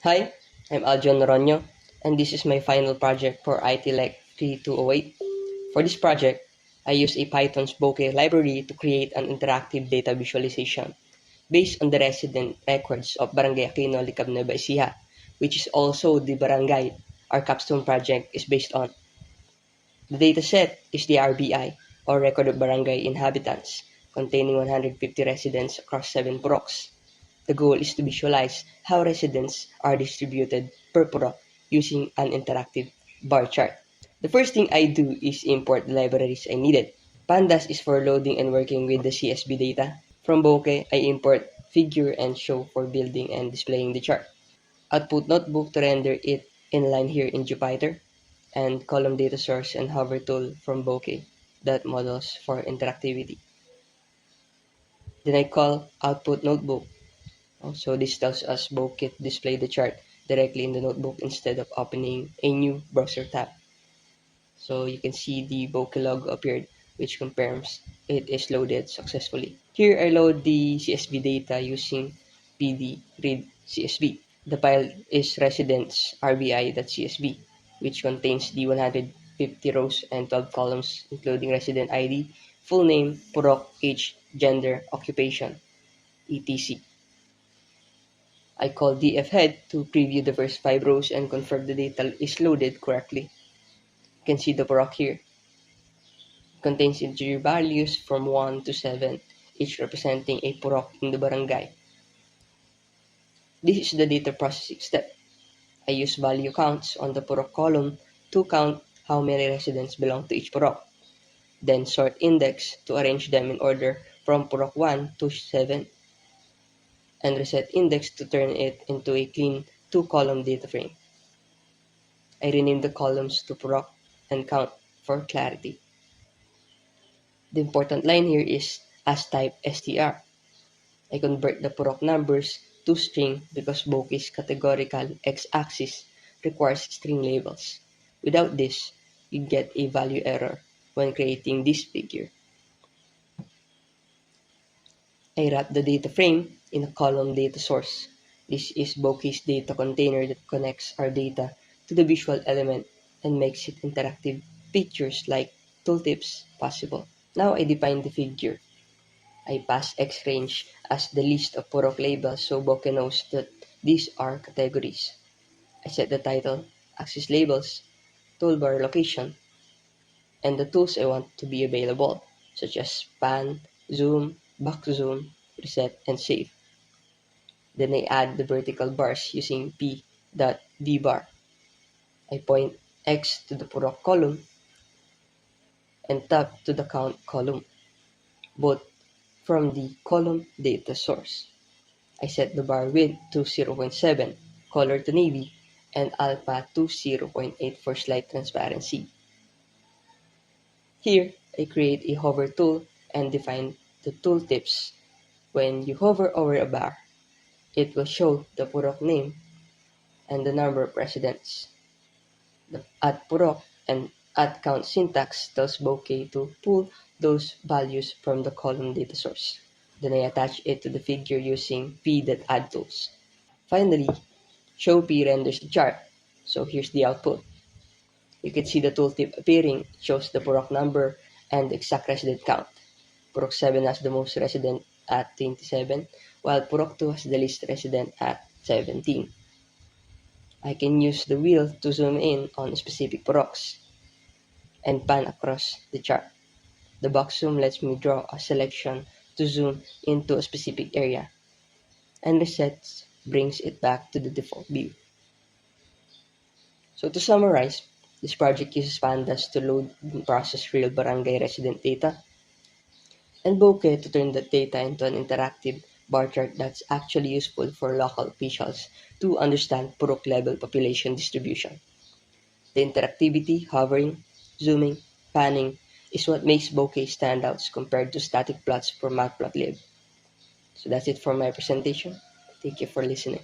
Hi, I'm Aljon Noronio, and this is my final project for ITLEC 3208. For this project, I use a Python's Bokeh library to create an interactive data visualization based on the resident records of Barangay Aquino, Licab, Nueva Ecija, which is also the barangay our capstone project is based on. The dataset is the RBI, or Record of Barangay Inhabitants, containing 150 residents across 7 puroks. The goal is to visualize how residents are distributed per purok using an interactive bar chart. The first thing I do is import the libraries I needed. Pandas is for loading and working with the CSV data. From Bokeh, I import figure and show for building and displaying the chart. Output notebook to render it inline here in Jupyter, and column data source and hover tool from Bokeh that models for interactivity. Then I call output notebook. So this tells us Bokeh to display the chart directly in the notebook instead of opening a new browser tab. So you can see the Bokeh log appeared, which confirms it is loaded successfully. Here I load the CSV data using pd read CSV. The file is residents rbi.csv, which contains the 150 rows and 12 columns, including resident ID, full name, purok, age, gender, occupation, etc. I call dfhead to preview the first 5 rows and confirm the data is loaded correctly. You can see the purok here. It contains integer values from 1 to 7, each representing a purok in the barangay. This is the data processing step. I use value counts on the purok column to count how many residents belong to each purok. Then sort index to arrange them in order from purok 1 to 7, and reset index to turn it into a clean 2-column data frame. I rename the columns to purok and count for clarity. The important line here is as type str. I convert the purok numbers to string because Bokeh's categorical x-axis requires string labels. Without this, you get a value error when creating this figure. I wrap the data frame in a column data source. This is Bokeh's data container that connects our data to the visual element and makes it interactive features like tooltips possible. Now I define the figure. I pass xrange as the list of purok labels so Bokeh knows that these are categories. I set the title, axis labels, toolbar location, and the tools I want to be available, such as pan, zoom, back to zoom, reset, and save. Then I add the vertical bars using p.vbar. I point x to the purok column and tab to the count column, both from the column data source. I set the bar width to 0.7, color to navy, and alpha to 0.8 for slight transparency. Here, I create a hover tool and define the tooltips. When you hover over a bar, it will show the purok name and the number of residents. The @purok and @count syntax tells Bokeh to pull those values from the column data source. Then I attach it to the figure using p.addTools. Finally, show p renders the chart. So here's the output. You can see the tooltip appearing. It shows the purok number and the exact resident count. Purok 7 has the most resident at 27, while Purok 2 has the least resident at 17. I can use the wheel to zoom in on specific puroks and pan across the chart. The box zoom lets me draw a selection to zoom into a specific area, and reset brings it back to the default view. So to summarize, this project uses pandas to load and process real barangay resident data, and Bokeh to turn that data into an interactive bar chart that's actually useful for local officials to understand purok level population distribution. The interactivity, hovering, zooming, panning is what makes Bokeh stand out compared to static plots for Matplotlib. So that's it for my presentation. Thank you for listening.